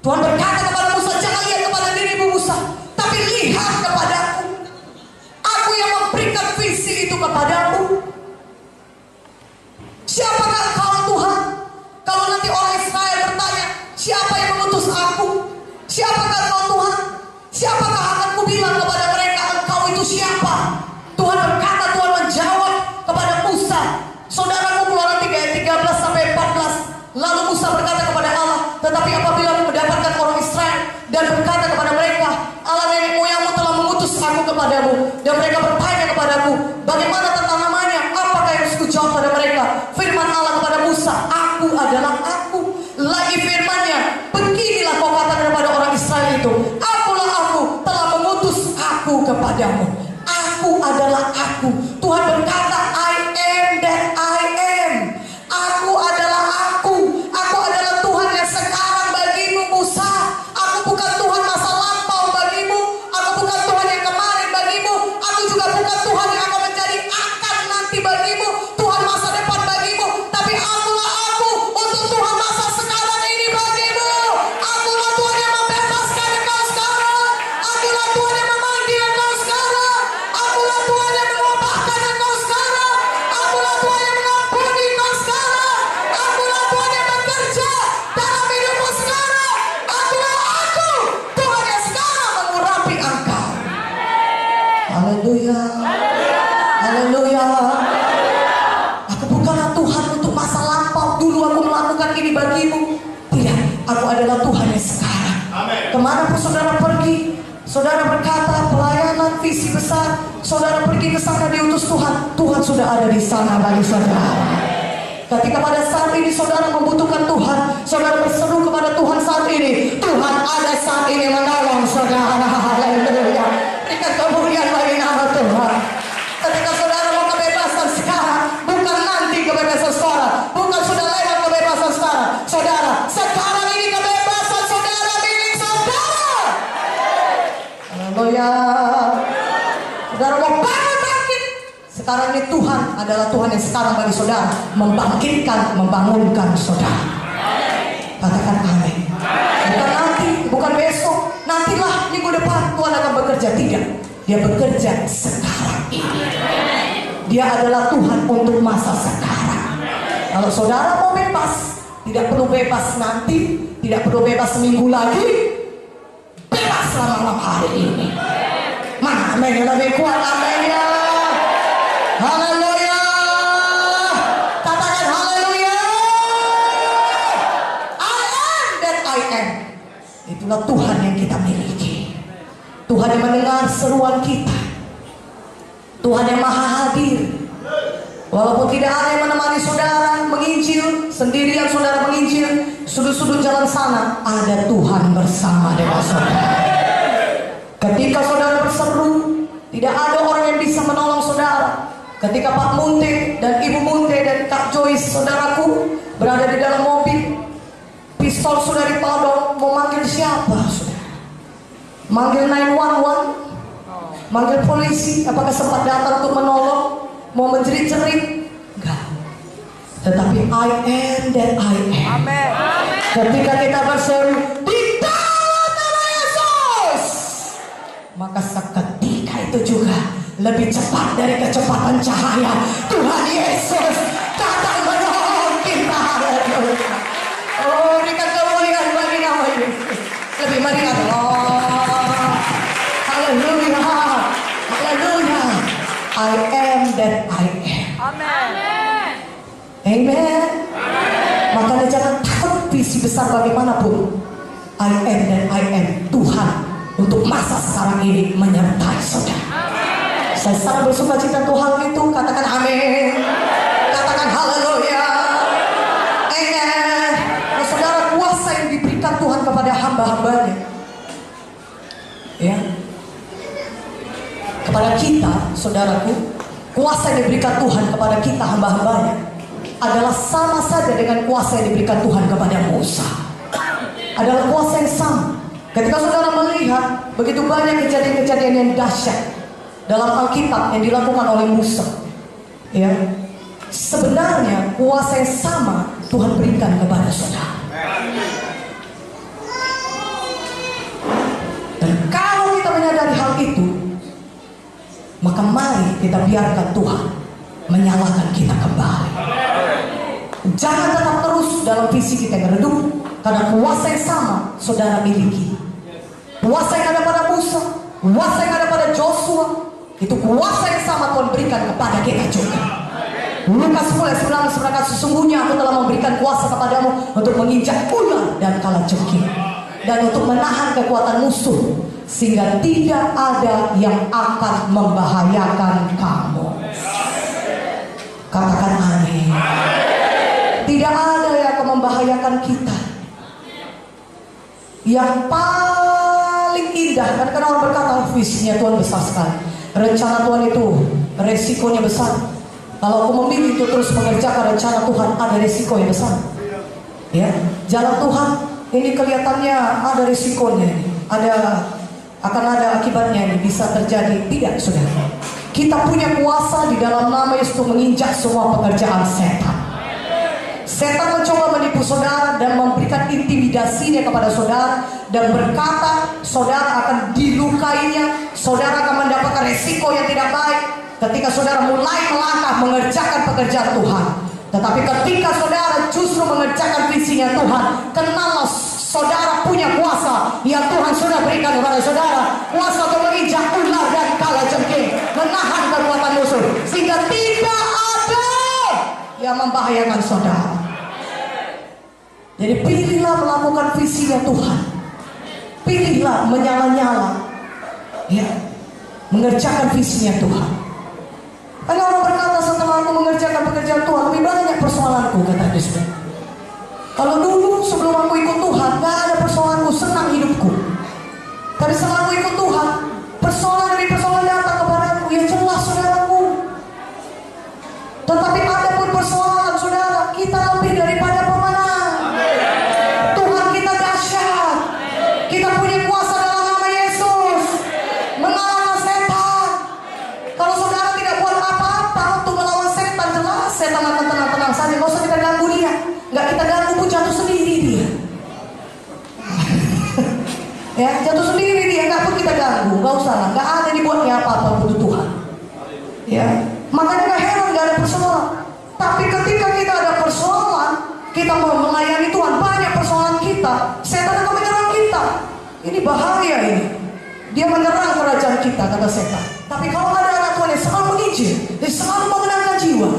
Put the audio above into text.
Tuhan berkata kepada Musa, jangan lihat kepada dirimu Musa, tapi lihat kepadaku. Aku yang memberikan visi itu kepadamu. Siapakah kau Tuhan? Kalau nanti orang Israel bertanya, siapa yang mengutus aku? Siapakah kau Tuhan? Siapakah akan kubilang kepada mereka, engkau itu siapa? Tuhan berkata, Tuhan menjawab kepada Musa. Saudaraku, Keluaran 3 ayat 13 sampai 14. Lalu Musa berkata kepada Allah, tetapi apabila aku mendapatkan orang Israel dan berkata kepada mereka, Allah nenek moyangmu telah mengutus aku kepadamu, dan mereka bertanya kepadaku, bagaimana tentang namanya? Apakah yang harus kujawab pada mereka? Firman Allah kepada Musa, aku adalah aku. Lagi firman-Nya, beginilah kau katakan kepada orang Israel itu, akulah aku, telah mengutus aku kepadamu. Aku adalah aku. Tuhan berkata, I am that I am. Aku adalah aku. Aku adalah Tuhan yang sekarang bagimu Musa. Aku bukan Tuhan masa lampau bagimu. Aku bukan Tuhan yang kemarin bagimu. Aku juga bukan Tuhan yang akan menjadi akan nanti bagimu. Tuhan masa depan bagimu. Tapi akulah aku untuk Tuhan masa sekarang ini bagimu. Akulah Tuhan yang membebaskan engkau sekarang. Akulah Tuhan yang memanggil engkau sekarang. Akulah Tuhan yang mengubahkan engkau sekarang. Akulah Tuhan yang mengampuni engkau sekarang. Akulah Tuhan yang bekerja dalam hidupmu sekarang. Akulah aku, Tuhan yang sekarang mengurapi engkau. Haleluya. Haleluya. Aku bukanlah Tuhan untuk masa lampau. Dulu aku melakukan ini bagimu. Tidak, aku adalah Tuhan yang sekarang. Kemanapun saudara pergi, saudara berkata pelayanan visi besar, saudara pergi ke sana diutus Tuhan, Tuhan sudah ada di sana bagi saudara. Ketika pada saat ini saudara membutuhkan Tuhan, saudara berseru kepada Tuhan saat ini, Tuhan ada saat ini menolong saudara. Haleluya. Berikan kemuliaan bagi nama Tuhan. Ketika saudara mau kebebasan sekarang, bukan nanti kebebasan sekarang, bukan sudah lewat kebebasan sekarang. Saudara, sekarang ini kebebasan saudara milik saudara. Haleluya. Saudara mau bangun bangkit. Sekarang ini Tuhan adalah Tuhan yang sekarang bagi saudara membangkitkan, membangunkan saudara. Katakan amin. Bukan nanti, bukan besok, nantilah minggu depan Tuhan akan bekerja. Tidak, Dia bekerja sekarang ini. Dia adalah Tuhan untuk masa sekarang. Kalau saudara mau bebas, tidak perlu bebas nanti, tidak perlu bebas seminggu lagi, bebaslah malam hari ini. Mana amin yang lebih kuat, aminnya. Haleluya. Katakan haleluya. I am that I am. Itulah Tuhan yang kita miliki. Tuhan yang mendengar seruan kita. Tuhan yang maha hadir. Walaupun tidak ada yang menemani saudara menginjil, sendirian saudara menginjil, sudut-sudut jalan sana, ada Tuhan bersama dengan saudara. Ketika saudara berseru, tidak ada orang yang bisa menolong saudara. Ketika Pak Munte dan Ibu Munte dan Kak Joyce saudaraku berada di dalam mobil, pistol sudah dipodong, mau manggil siapa saudara? Manggil 911, manggil polisi, apakah sempat datang untuk menolong? Mau menjerit-jerit? Enggak. Tetapi I am that I am. Amin. Ketika kita berseru di dalam nama Yesus, maka seketika itu juga lebih cepat dari kecepatan cahaya Tuhan Yesus datang menolong kita. Haleluya. Oh, berikan kemuliaan bagi nama Yesus. Lebih meriah. Haleluya. Haleluya. I am that I am. Amin. Amen. Makanya jangan takut visi besar bagaimanapun. I am that I am. Tuhan untuk masa sekarang ini menyertai saudara. Saya sangat bersuka cita Tuhan itu. Katakan amin. Katakan haleluya. Amen. Nah, saudara, kuasa yang diberikan Tuhan kepada hamba-hambanya, ya, kepada kita, saudaraku, kuasa yang diberikan Tuhan kepada kita hamba-hambanya adalah sama saja dengan kuasa yang diberikan Tuhan kepada Musa. Adalah kuasa yang sama. Ketika saudara melihat begitu banyak kejadian-kejadian yang dahsyat dalam Alkitab yang dilakukan oleh Musa, ya, sebenarnya kuasa yang sama Tuhan berikan kepada saudara. dari hal itu, maka mari kita biarkan Tuhan menyalakan kita kembali. Jangan tetap terus dalam visi kita yang redup, karena kuasa yang sama saudara miliki. Kuasa yang ada pada Musa, kuasa yang ada pada Joshua, itu kuasa yang sama Tuhan berikan kepada kita juga. Lukas 10:19 berkata, sesungguhnya aku telah memberikan kuasa kepadamu untuk menginjak ular dan kalajengking, dan untuk menahan kekuatan musuh, sehingga tidak ada yang akan membahayakan kamu. Katakan amin. Tidak ada yang akan membahayakan kita. Yang paling indah, karena orang berkata visinya Tuhan besar sekali, rencana Tuhan itu resikonya besar. Kalau aku memilih itu terus mengerjakan rencana Tuhan, ada resiko yang besar. Ya, jalan Tuhan ini kelihatannya ada resikonya, akan ada akibatnya, ini bisa terjadi. Tidak, saudara. Kita punya kuasa di dalam nama Yesus untuk menginjak semua pekerjaan setan. Setan mencoba menipu saudara dan memberikan intimidasinya kepada saudara, dan berkata saudara akan dilukainya, saudara akan mendapatkan resiko yang tidak baik ketika saudara mulai melangkah mengerjakan pekerjaan Tuhan. Tetapi ketika saudara justru mengerjakan visinya Tuhan, kenallah saudara punya kuasa yang Tuhan sudah berikan kepada saudara. Kuasa untuk menginjak ular dan kalajengking, menahan kekuatan musuh, sehingga tidak ada yang membahayakan saudara. Jadi pilihlah melakukan visinya Tuhan. Pilihlah menyala-nyala, ya, mengerjakan visinya Tuhan. Karena orang berkata, setelah aku mengerjakan pekerjaan Tuhan, lebih banyak persoalanku, kata Yesus. Kalau dulu sebelum aku ikut Tuhan, gak ada persoalanku, senang hidupku. Tapi setelah aku ikut Tuhan, persoalan demi persoalan datang kepadaku. Ya jelas, saudaraku. Tetapi ada pun persoalan, saudara, kita lebih daripada pemenang. Tuhan kita dahsyat. Kita punya kuasa dalam nama Yesus mengalahkan setan. Kalau saudara tidak buat apa-apa untuk melawan setan, jelas setan akan tenang-tenang saja. Gak usah kita ganggu dia. Gak kita ganggu pun jatuh sendiri dia. Ya, jatuh sendiri dia, gak pun kita ganggu. Gak usah lah, gak ada dibuatnya apa-apa untuk Tuhan. Ya, makanya gak heran gak ada persoalan. Tapi ketika kita ada persoalan, kita mau melayani Tuhan, banyak persoalan kita, setan akan menyerang kita. Ini bahaya ini. Dia menyerang kerajaan kita, kata setan. Tapi kalau ada anak Tuhan yang selalu menginjil, dia selalu memenangkan jiwa,